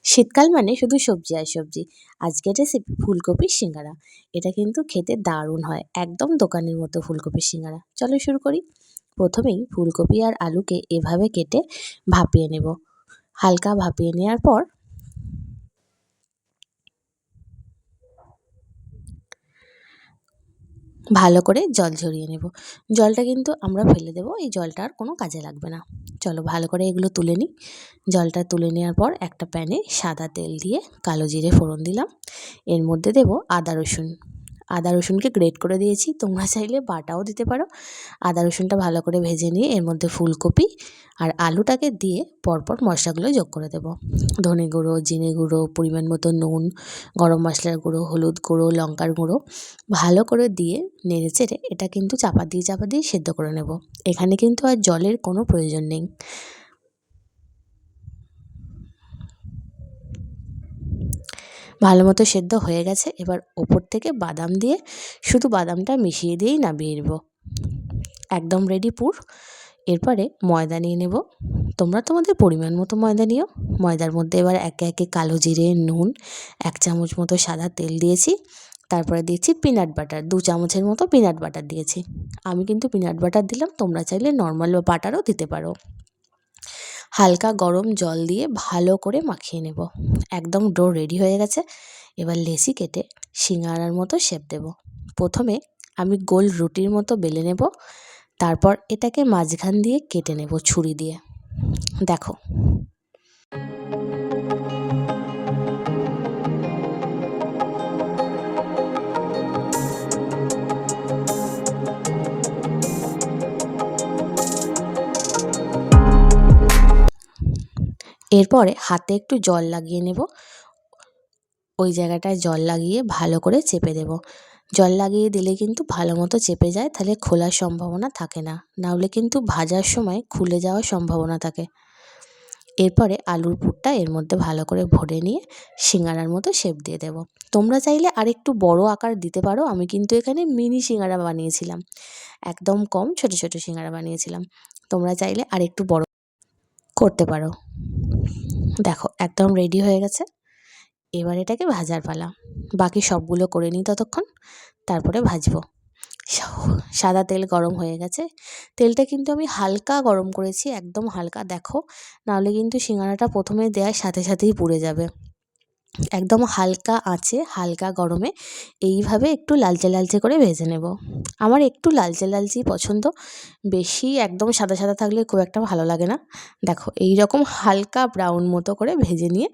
শীতকাল মানে শুধু সবজি আর সবজি। আজকের রেসিপি ফুলকপির সিঙ্গারা। এটা কিন্তু খেতে দারুণ হয়, একদম দোকানের মতো ফুলকপির সিঙ্গারা। চলো শুরু করি। প্রথমেই ফুলকপি আর আলুকে এভাবে কেটে ভাপিয়ে নেব। হালকা ভাপিয়ে নেওয়ার পর ভালো করে জল ঝরিয়ে নেব। জলটা কিন্তু আমরা ফেলে দেবো, এই জলটা আর কোনো কাজে লাগবে না। চলো ভালো করে এগুলো তুলে নিই। জলটা তুলে নেওয়ার পর একটা প্যানে সাদা তেল দিয়ে কালো জিরে ফোড়ন দিলাম। এর মধ্যে দেব আদা রসুন। আদা রসুনকে গ্রেট করে দিয়েছি, তোমরা চাইলে বাটাও দিতে পারো। আদা রসুনটা ভালো করে ভেজে নিয়ে এর মধ্যে ফুলকপি আর আলুটাকে দিয়ে পরপর মশলাগুলো যোগ করে দেব। ধনে গুঁড়ো, জিরে গুঁড়ো, পরিমাণ মতো নুন, গরম মশলার গুঁড়ো, হলুদ গুঁড়ো, লঙ্কার গুঁড়ো ভালো করে দিয়ে নেড়েচেড়ে এটা কিন্তু চাপা দিয়ে সেদ্ধ করে নেব। এখানে কিন্তু আর জলের কোনো প্রয়োজন নেই। ভালো মতো সেদ্ধ হয়ে গেছে। এবার ওপর থেকে বাদাম দিয়ে শুধু বাদামটা মিশিয়ে দিয়েই নামিয়ে নেব। একদম রেডি পুর। এরপরে ময়দা নিয়ে নেব। তোমরা তোমাদের পরিমাণ মতো ময়দা নিও। ময়দার মধ্যে এবার একে একে কালো জিরে, নুন, 1 চামচ মতো সাদা তেল দিয়েছি। তারপরে দিয়েছি পিনাট বাটার, 2 চামচের মতো পিনাট বাটার দিয়েছি। আমি কিন্তু পিনাট বাটার দিলাম, তোমরা চাইলে নর্মাল বাটারও দিতে পারো। হালকা গরম জল দিয়ে ভালো করে মাখিয়ে নেব। একদম ডো রেডি হয়ে গেছে। এবার লেচি কেটে সিঙ্গারার মতো শেপ দেব। প্রথমে আমি গোল রুটির মতো বেলে নেব, তারপর এটাকে মাঝখান দিয়ে কেটে নেব ছুরি দিয়ে। দেখো, এরপরে হাতে একটু জল লাগিয়ে নেব। ওই জায়গাটায় জল লাগিয়ে ভালো করে চেপে দেব। জল লাগিয়ে দিলে কিন্তু ভালো মতো চেপে যায়, তাহলে খোলার সম্ভাবনা থাকে না, নাহলে কিন্তু ভাজার সময় খুলে যাওয়ার সম্ভাবনা থাকে। এরপরে আলুর পুরটা এর মধ্যে ভালো করে ভরে নিয়ে সিঙ্গারার মতো শেপ দিয়ে দেব। তোমরা চাইলে আরেকটু বড় আকার দিতে পারো। আমি কিন্তু এখানে মিনি সিঙ্গারা বানিয়েছিলাম, একদম কম ছোট ছোট সিঙ্গারা বানিয়েছিলাম। তোমরা চাইলে আরেকটু বড় করতে পারো। দেখো একদম রেডি হয়ে গেছে। এবার এটাকে ভাজার পালা। বাকি সবগুলো করে নিই ততক্ষণ, তারপরে ভাজবো। সাদা তেল গরম হয়ে গেছে। তেলটা কিন্তু আমি হালকা গরম করেছি, একদম হালকা। দেখো, নাহলে কিন্তু সিঙ্গারাটা প্রথমে দেওয়ার সাথে সাথেই পুড়ে যাবে। একদম হালকা আঁচে হালকা গরমে এইভাবে একটু লালচে লালচে করে ভেজে নেব। আমার একটু লালচে লালচেই পছন্দ, বেশি একদম সাদা সাদা থাকলে খুব একটা ভালো লাগে না। দেখো এই রকম হালকা ব্রাউন মতো করে ভেজে নিয়ে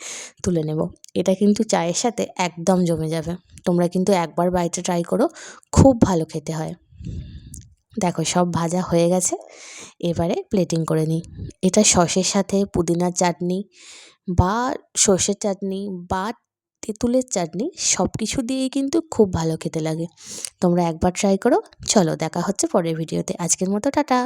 তুলে নেব। এটা কিন্তু চায়ের সাথে একদম জমে যাবে। তোমরা কিন্তু একবার বাড়িতে ট্রাই করো, খুব ভালো খেতে হয়। দেখো সব ভাজা হয়ে গেছে। এবারে প্লেটিং করে নিই। এটা সসের সাথে পুদিনার চাটনি বা সর্ষের চাটনি বা তেঁতুলের চাটনি সব কিছু দিয়েই কিন্তু খুব ভালো খেতে লাগে। তোমরা একবার ট্রাই করো। চলো দেখা হচ্ছে পরের ভিডিওতে। আজকের মতো টাটা।